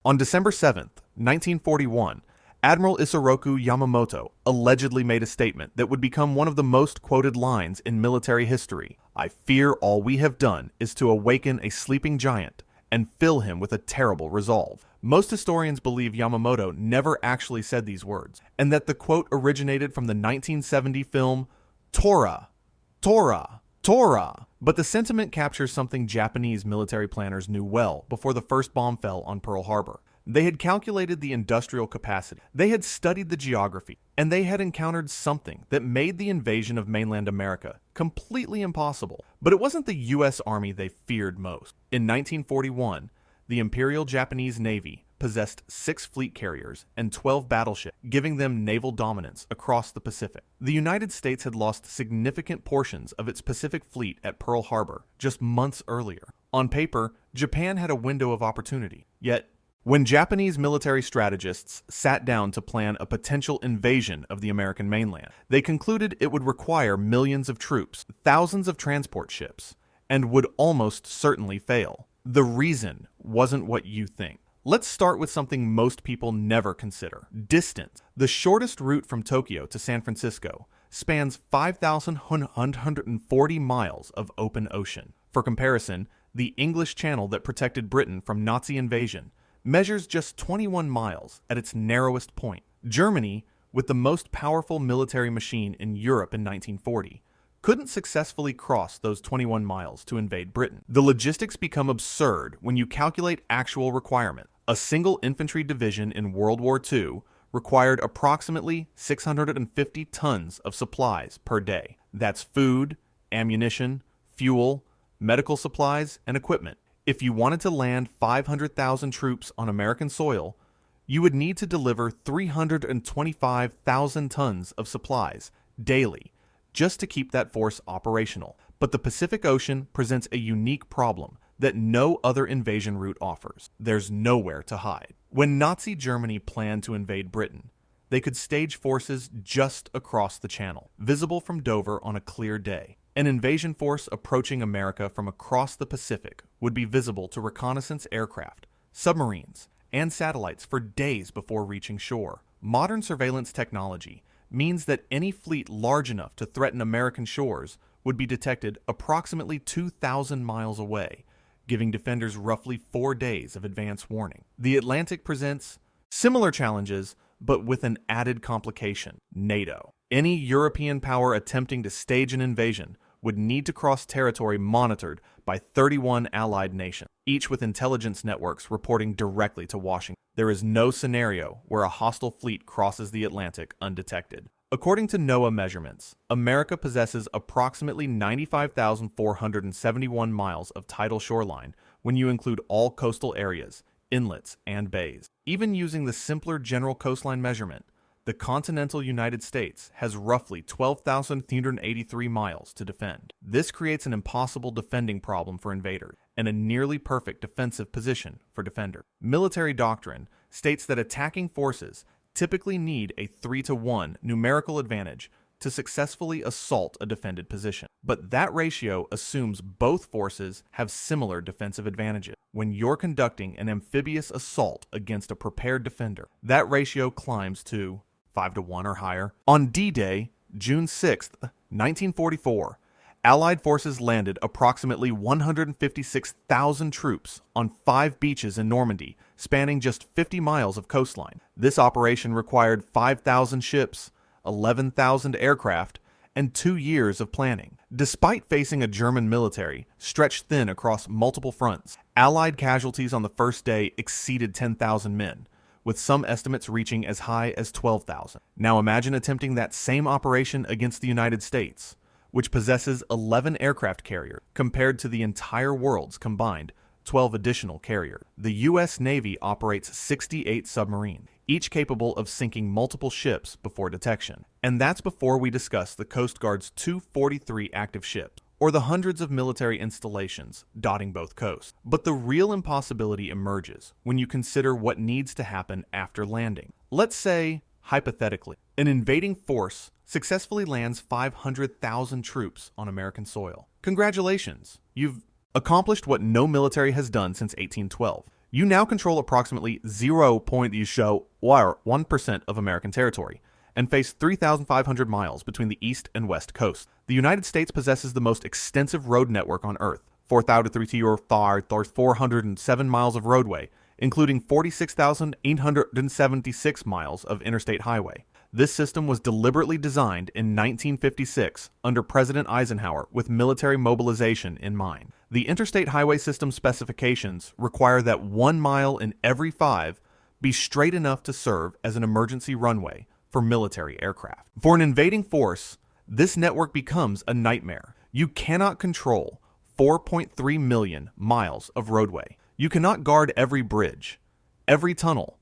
On December 7th, 1941, Admiral Isoroku Yamamoto allegedly made a statement that would become one of the most quoted lines in military history. "I fear all we have done is to awaken a sleeping giant and fill him with a terrible resolve." Most historians believe Yamamoto never actually said these words, and that the quote originated from the 1970 film Tora, Tora, Tora. But the sentiment captures something Japanese military planners knew well before the first bomb fell on Pearl Harbor. They had calculated the industrial capacity, they had studied the geography, and they had encountered something that made the invasion of mainland America completely impossible. But it wasn't the U.S. Army they feared most. In 1941, the Imperial Japanese Navy possessed 6 fleet carriers and 12 battleships, giving them naval dominance across the Pacific. The United States had lost significant portions of its Pacific fleet at Pearl Harbor just months earlier. On paper, Japan had a window of opportunity. Yet, when Japanese military strategists sat down to plan a potential invasion of the American mainland, they concluded it would require millions of troops, thousands of transport ships, and would almost certainly fail. The reason wasn't what you think. Let's start with something most people never consider: distance. The shortest route from Tokyo to San Francisco spans 5,140 miles of open ocean. For comparison, the English Channel that protected Britain from Nazi invasion measures just 21 miles at its narrowest point. Germany, with the most powerful military machine in Europe in 1940, couldn't successfully cross those 21 miles to invade Britain. The logistics become absurd when you calculate actual requirement. A single infantry division in World War II required approximately 650 tons of supplies per day. That's food, ammunition, fuel, medical supplies, and equipment. If you wanted to land 500,000 troops on American soil, you would need to deliver 325,000 tons of supplies daily just to keep that force operational. But the Pacific Ocean presents a unique problem that no other invasion route offers. There's nowhere to hide. When Nazi Germany planned to invade Britain, they could stage forces just across the channel, visible from Dover on a clear day. An invasion force approaching America from across the Pacific would be visible to reconnaissance aircraft, submarines, and satellites for days before reaching shore. Modern surveillance technology means that any fleet large enough to threaten American shores would be detected approximately 2,000 miles away, giving defenders roughly 4 days of advance warning. The Atlantic presents similar challenges, but with an added complication: NATO. Any European power attempting to stage an invasion would need to cross territory monitored by 31 allied nations, each with intelligence networks reporting directly to Washington. There is no scenario where a hostile fleet crosses the Atlantic undetected. According to NOAA measurements, America possesses approximately 95,471 miles of tidal shoreline when you include all coastal areas, inlets, and bays. Even using the simpler general coastline measurement, the continental United States has roughly 12,383 miles to defend. This creates an impossible defending problem for invaders and a nearly perfect defensive position for defenders. Military doctrine states that attacking forces typically need a 3-to-1 numerical advantage to successfully assault a defended position. But that ratio assumes both forces have similar defensive advantages. When you're conducting an amphibious assault against a prepared defender, that ratio climbs to 5-to-1 or higher. On D-Day, June 6th, 1944, Allied forces landed approximately 156,000 troops on 5 beaches in Normandy, spanning just 50 miles of coastline. This operation required 5,000 ships, 11,000 aircraft, and 2 years of planning. Despite facing a German military stretched thin across multiple fronts, Allied casualties on the first day exceeded 10,000 men, with some estimates reaching as high as 12,000. Now imagine attempting that same operation against the United States, which possesses 11 aircraft carriers, compared to the entire world's combined 12 additional carriers. The U.S. Navy operates 68 submarines, each capable of sinking multiple ships before detection. And that's before we discuss the Coast Guard's 243 active ships, or the hundreds of military installations dotting both coasts. But the real impossibility emerges when you consider what needs to happen after landing. Let's say, hypothetically, an invading force successfully lands 500,000 troops on American soil. Congratulations! You've accomplished what no military has done since 1812. You now control approximately 0.1% of American territory and face 3,500 miles between the east and west coasts. The United States possesses the most extensive road network on Earth, 4,407 miles of roadway, including 46,876 miles of interstate highway. This system was deliberately designed in 1956 under President Eisenhower with military mobilization in mind. The interstate highway system specifications require that 1 mile in every 5 be straight enough to serve as an emergency runway for military aircraft. For an invading force, this network becomes a nightmare. You cannot control 4.3 million miles of roadway. You cannot guard every bridge, every tunnel,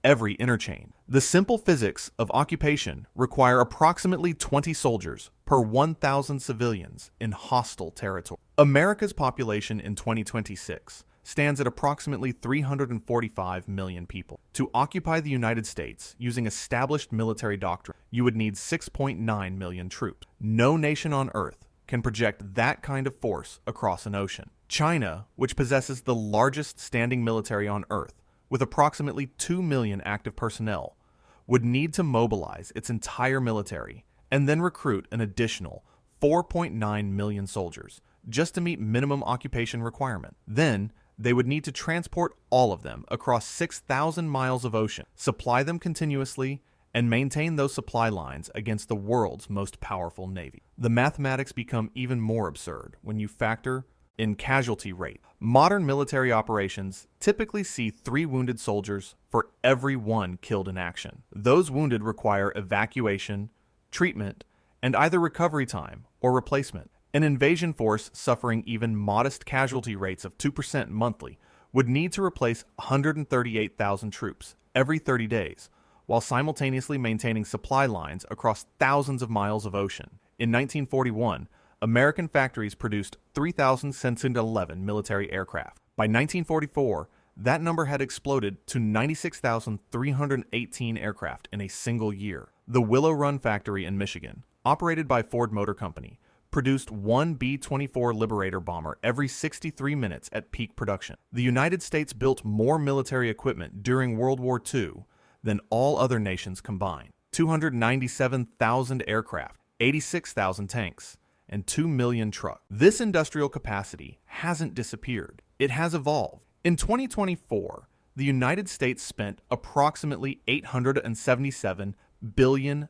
every interchange. The simple physics of occupation require approximately 20 soldiers per 1,000 civilians in hostile territory. America's population in 2026 stands at approximately 345 million people. To occupy the United States using established military doctrine, you would need 6.9 million troops. No nation on Earth can project that kind of force across an ocean. China, which possesses the largest standing military on Earth, with approximately 2 million active personnel, would need to mobilize its entire military and then recruit an additional 4.9 million soldiers just to meet minimum occupation requirement. Then, they would need to transport all of them across 6,000 miles of ocean, supply them continuously, and maintain those supply lines against the world's most powerful navy. The mathematics become even more absurd when you factor in casualty rate. Modern military operations typically see 3 wounded soldiers for every 1 killed in action. Those wounded require evacuation, treatment, and either recovery time or replacement. An invasion force suffering even modest casualty rates of 2% monthly would need to replace 138,000 troops every 30 days, while simultaneously maintaining supply lines across thousands of miles of ocean. In 1941, American factories produced 3,611 military aircraft. By 1944, that number had exploded to 96,318 aircraft in a single year. The Willow Run factory in Michigan, operated by Ford Motor Company, produced 1 B-24 Liberator bomber every 63 minutes at peak production. The United States built more military equipment during World War II than all other nations combined. 297,000 aircraft, 86,000 tanks, and 2 million trucks. This industrial capacity hasn't disappeared. It has evolved. In 2024, the United States spent approximately $877 billion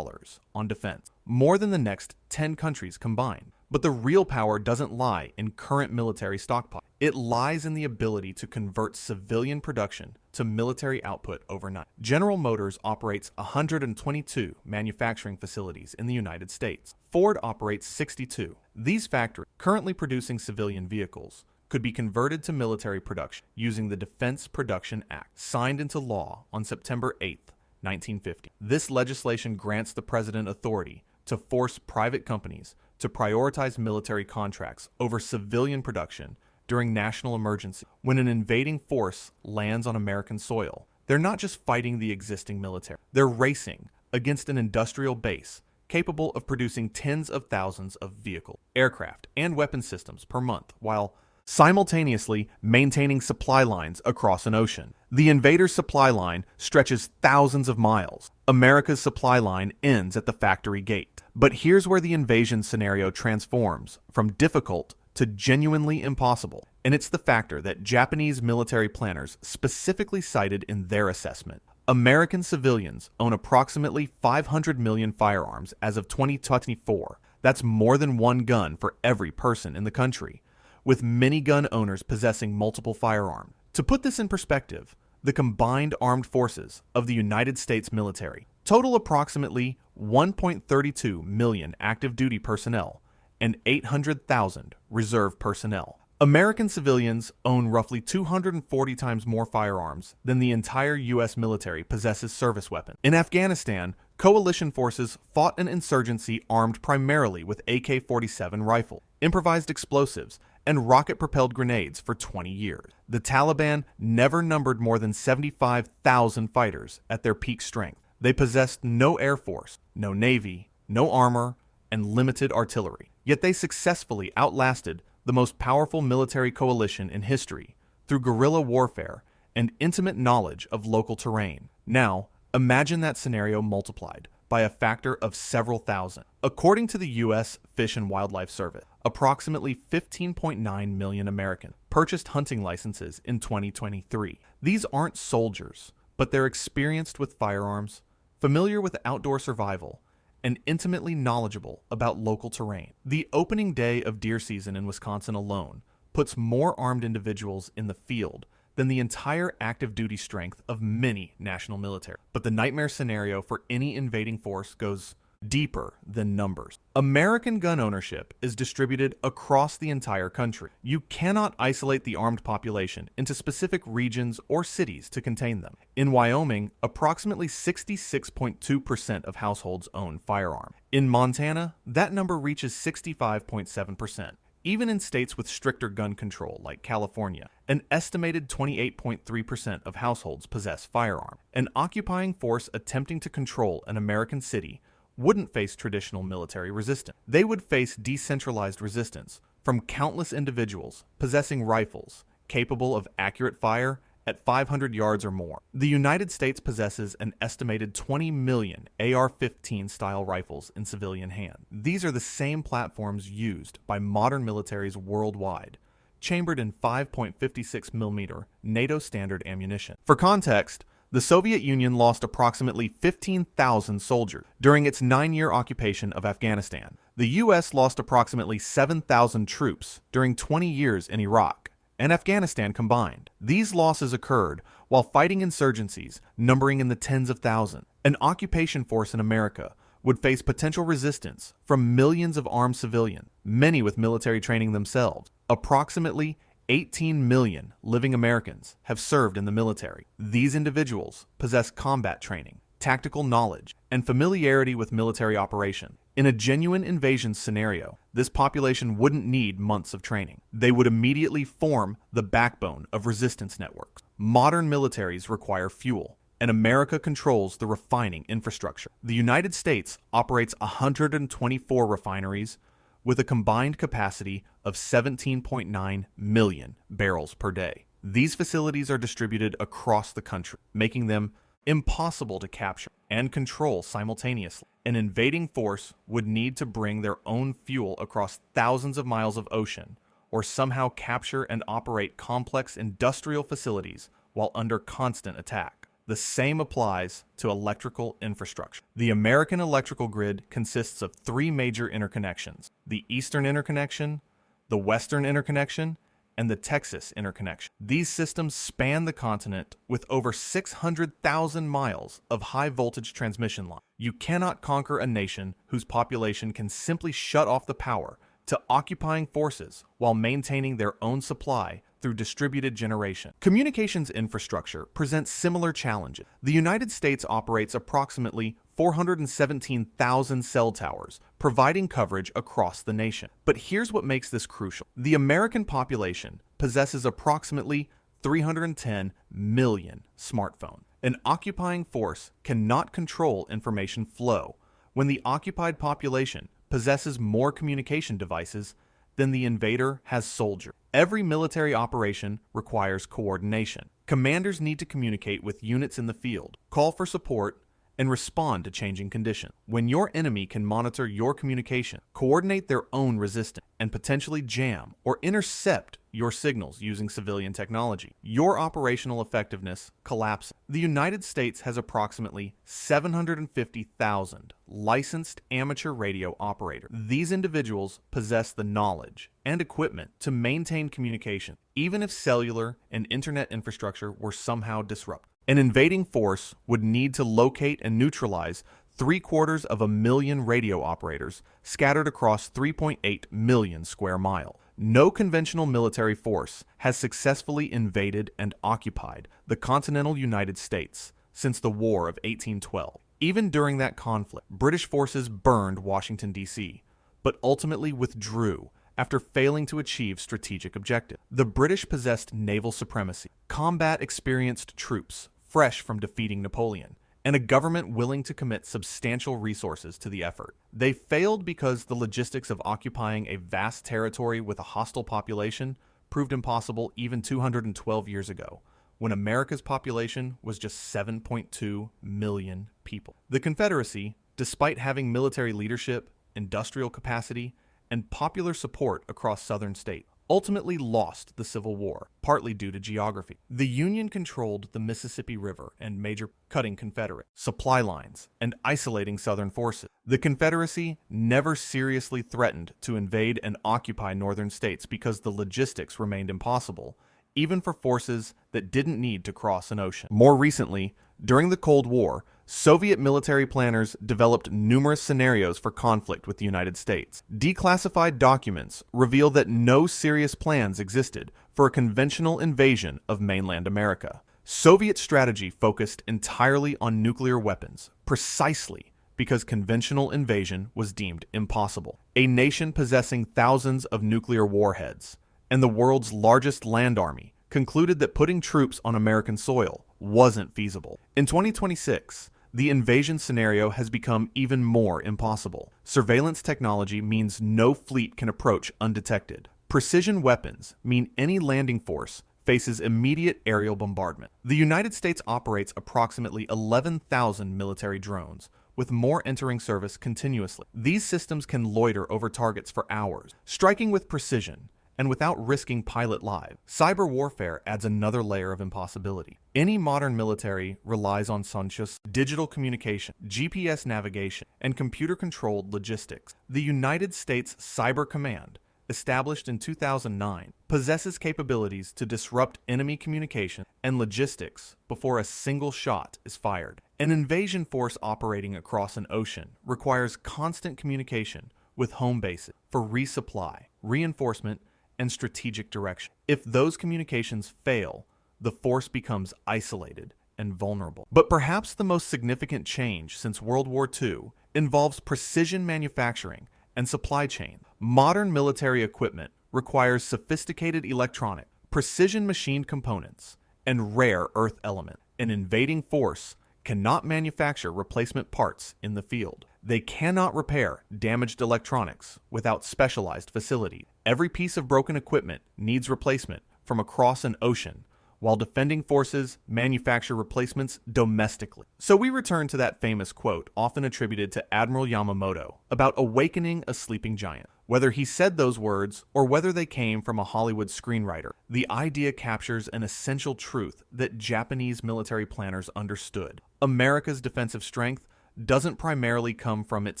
on defense, more than the next 10 countries combined. But the real power doesn't lie in current military stockpile. It lies in the ability to convert civilian production to military output overnight. General Motors operates 122 manufacturing facilities in the United States. Ford operates 62. These factories, currently producing civilian vehicles, could be converted to military production using the Defense Production Act, signed into law on September 8, 1950. This legislation grants the president authority to force private companies to prioritize military contracts over civilian production during national emergency. When an invading force lands on American soil, they're not just fighting the existing military. They're racing against an industrial base capable of producing tens of thousands of vehicles, aircraft, and weapon systems per month, while simultaneously maintaining supply lines across an ocean. The invader's supply line stretches thousands of miles. America's supply line ends at the factory gate. But here's where the invasion scenario transforms from difficult to genuinely impossible, and it's the factor that Japanese military planners specifically cited in their assessment. American civilians own approximately 500 million firearms as of 2024. That's more than 1 gun for every person in the country, with many gun owners possessing multiple firearms. To put this in perspective, the combined armed forces of the United States military total approximately 1.32 million active duty personnel and 800,000 reserve personnel. American civilians own roughly 240 times more firearms than the entire U.S. military possesses service weapons. In Afghanistan, coalition forces fought an insurgency armed primarily with AK-47 rifles, improvised explosives, and rocket-propelled grenades for 20 years. The Taliban never numbered more than 75,000 fighters at their peak strength. They possessed no air force, no navy, no armor, and limited artillery. Yet they successfully outlasted the most powerful military coalition in history through guerrilla warfare and intimate knowledge of local terrain. Now, imagine that scenario multiplied by a factor of several thousand. According to the U.S. Fish and Wildlife Service, approximately 15.9 million Americans purchased hunting licenses in 2023. These aren't soldiers, but they're experienced with firearms, familiar with outdoor survival, and intimately knowledgeable about local terrain. The opening day of deer season in Wisconsin alone puts more armed individuals in the field than the entire active duty strength of many national military. But the nightmare scenario for any invading force goes deeper than numbers. American gun ownership is distributed across the entire country. You cannot isolate the armed population into specific regions or cities to contain them. In Wyoming, approximately 66.2% of households own firearms. In Montana, that number reaches 65.7%. Even in states with stricter gun control, like California, an estimated 28.3% of households possess firearms. An occupying force attempting to control an American city wouldn't face traditional military resistance. They would face decentralized resistance from countless individuals possessing rifles capable of accurate fire at 500 yards or more. The United States possesses an estimated 20 million AR-15 style rifles in civilian hands. These are the same platforms used by modern militaries worldwide, chambered in 5.56 millimeter NATO standard ammunition. For context, the Soviet Union lost approximately 15,000 soldiers during its 9-year occupation of Afghanistan. The U.S. lost approximately 7,000 troops during 20 years in Iraq and Afghanistan combined. These losses occurred while fighting insurgencies numbering in the tens of thousands. An occupation force in America would face potential resistance from millions of armed civilians, many with military training themselves. Approximately 18 million living Americans have served in the military. These individuals possess combat training, tactical knowledge, and familiarity with military operation. In a genuine invasion scenario, this population wouldn't need months of training. They would immediately form the backbone of resistance networks. Modern militaries require fuel, and America controls the refining infrastructure. The United States operates 124 refineries with a combined capacity of 17.9 million barrels per day. These facilities are distributed across the country, making them impossible to capture and control simultaneously. An invading force would need to bring their own fuel across thousands of miles of ocean, or somehow capture and operate complex industrial facilities while under constant attack. The same applies to electrical infrastructure. The American electrical grid consists of 3 major interconnections: the Eastern Interconnection, the Western Interconnection, and the Texas Interconnection. These systems span the continent with over 600,000 miles of high-voltage transmission line. You cannot conquer a nation whose population can simply shut off the power to occupying forces while maintaining their own supply through distributed generation. Communications infrastructure presents similar challenges. The United States operates approximately 417,000 cell towers, providing coverage across the nation. But here's what makes this crucial. The American population possesses approximately 310 million smartphones. An occupying force cannot control information flow when the occupied population possesses more communication devices than the invader has soldiers. Every military operation requires coordination. Commanders need to communicate with units in the field, call for support, and respond to changing conditions. When your enemy can monitor your communication, coordinate their own resistance, and potentially jam or intercept your signals using civilian technology, your operational effectiveness collapses. The United States has approximately 750,000 licensed amateur radio operators. These individuals possess the knowledge and equipment to maintain communication, even if cellular and internet infrastructure were somehow disrupted. An invading force would need to locate and neutralize 750,000 radio operators scattered across 3.8 million square miles. No conventional military force has successfully invaded and occupied the continental United States since the War of 1812. Even during that conflict, British forces burned Washington, D.C., but ultimately withdrew after failing to achieve strategic objectives. The British possessed naval supremacy, combat-experienced troops fresh from defeating Napoleon, and a government willing to commit substantial resources to the effort. They failed because the logistics of occupying a vast territory with a hostile population proved impossible even 212 years ago, when America's population was just 7.2 million people. The Confederacy, despite having military leadership, industrial capacity, and popular support across southern states, ultimately lost the Civil War, partly due to geography. The Union controlled the Mississippi River and major cutting Confederate supply lines and isolating Southern forces. The Confederacy never seriously threatened to invade and occupy northern states because the logistics remained impossible, even for forces that didn't need to cross an ocean. More recently, during the Cold War, Soviet military planners developed numerous scenarios for conflict with the United States. Declassified documents reveal that no serious plans existed for a conventional invasion of mainland America. Soviet strategy focused entirely on nuclear weapons, precisely because conventional invasion was deemed impossible. A nation possessing thousands of nuclear warheads and the world's largest land army concluded that putting troops on American soil wasn't feasible. In 2026, the invasion scenario has become even more impossible. Surveillance technology means no fleet can approach undetected. Precision weapons mean any landing force faces immediate aerial bombardment. The United States operates approximately 11,000 military drones, with more entering service continuously. These systems can loiter over targets for hours, striking with precision and without risking pilot lives. Cyber warfare adds another layer of impossibility. Any modern military relies on conscious digital communication, GPS navigation, and computer-controlled logistics. The United States Cyber Command, established in 2009, possesses capabilities to disrupt enemy communication and logistics before a single shot is fired. An invasion force operating across an ocean requires constant communication with home bases for resupply, reinforcement, and strategic direction. If those communications fail, the force becomes isolated and vulnerable. But perhaps the most significant change since World War II involves precision manufacturing and supply chain. Modern military equipment requires sophisticated electronic, precision machined components, and rare earth elements. An invading force cannot manufacture replacement parts in the field. They cannot repair damaged electronics without specialized facilities. Every piece of broken equipment needs replacement from across an ocean, while defending forces manufacture replacements domestically. So we return to that famous quote, often attributed to Admiral Yamamoto, about awakening a sleeping giant. Whether he said those words or whether they came from a Hollywood screenwriter, the idea captures an essential truth that Japanese military planners understood. America's defensive strength doesn't primarily come from its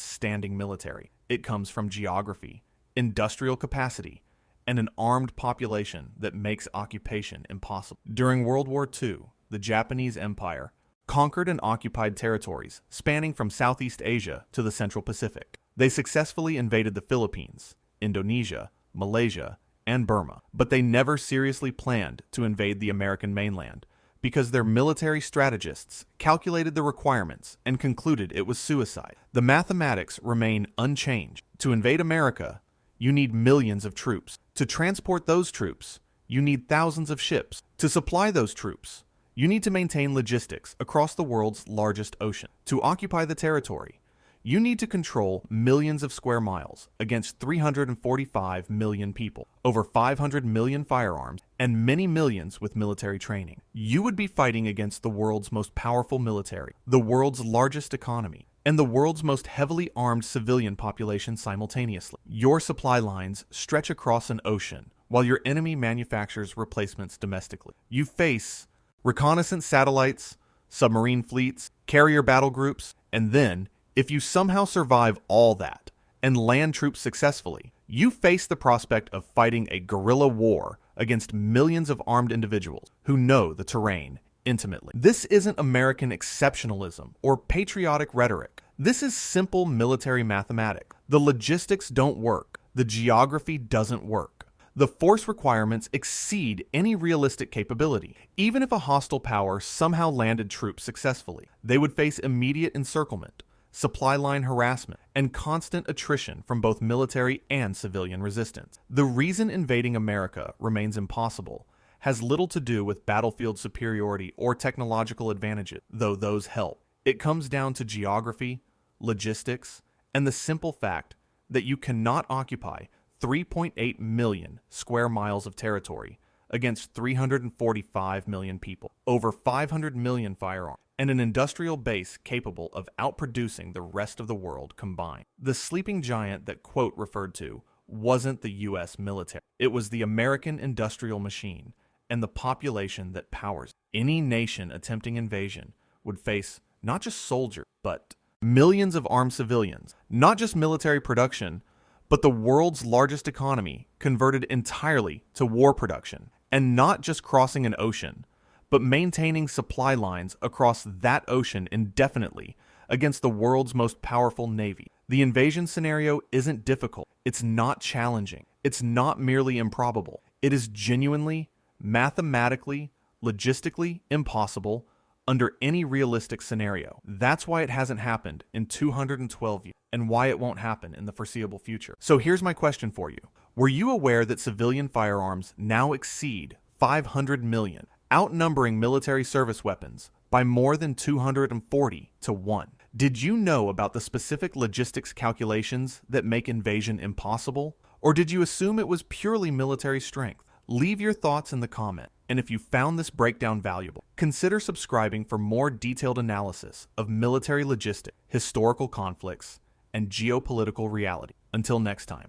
standing military. It comes from geography, industrial capacity, and an armed population that makes occupation impossible. During World War II, the Japanese Empire conquered and occupied territories spanning from Southeast Asia to the Central Pacific. They successfully invaded the Philippines, Indonesia, Malaysia, and Burma, but they never seriously planned to invade the American mainland because their military strategists calculated the requirements and concluded it was suicide. The mathematics remain unchanged. To invade America, you need millions of troops. To transport those troops, you need thousands of ships. To supply those troops, you need to maintain logistics across the world's largest ocean. To occupy the territory, you need to control millions of square miles against 345 million people, over 500 million firearms, and many millions with military training. You would be fighting against the world's most powerful military, the world's largest economy, and the world's most heavily armed civilian population simultaneously. Your supply lines stretch across an ocean, while your enemy manufactures replacements domestically. You face reconnaissance satellites, submarine fleets, carrier battle groups, and then, if you somehow survive all that and land troops successfully, you face the prospect of fighting a guerrilla war against millions of armed individuals who know the terrain intimately. This isn't American exceptionalism or patriotic rhetoric. This is simple military mathematics. The logistics don't work. The geography doesn't work. The force requirements exceed any realistic capability. Even if a hostile power somehow landed troops successfully, they would face immediate encirclement, supply line harassment, and constant attrition from both military and civilian resistance. The reason invading America remains impossible has little to do with battlefield superiority or technological advantages, though those help. It comes down to geography, logistics, and the simple fact that you cannot occupy 3.8 million square miles of territory against 345 million people, over 500 million firearms, and an industrial base capable of outproducing the rest of the world combined. The sleeping giant that Quote referred to wasn't the U.S. military. It was the American industrial machine and the population that powers it. Any nation attempting invasion would face not just soldiers, but millions of armed civilians, not just military production, but the world's largest economy converted entirely to war production, and not just crossing an ocean, but maintaining supply lines across that ocean indefinitely against the world's most powerful navy. The invasion scenario isn't difficult. It's not challenging. It's not merely improbable. It is genuinely, mathematically, logistically impossible under any realistic scenario. That's why it hasn't happened in 212 years, and why it won't happen in the foreseeable future. So here's my question for you. Were you aware that civilian firearms now exceed 500 million, outnumbering military service weapons by more than 240 to 1? Did you know about the specific logistics calculations that make invasion impossible? Or did you assume it was purely military strength? Leave your thoughts in the comment. And if you found this breakdown valuable, consider subscribing for more detailed analysis of military logistics, historical conflicts, and geopolitical reality. Until next time.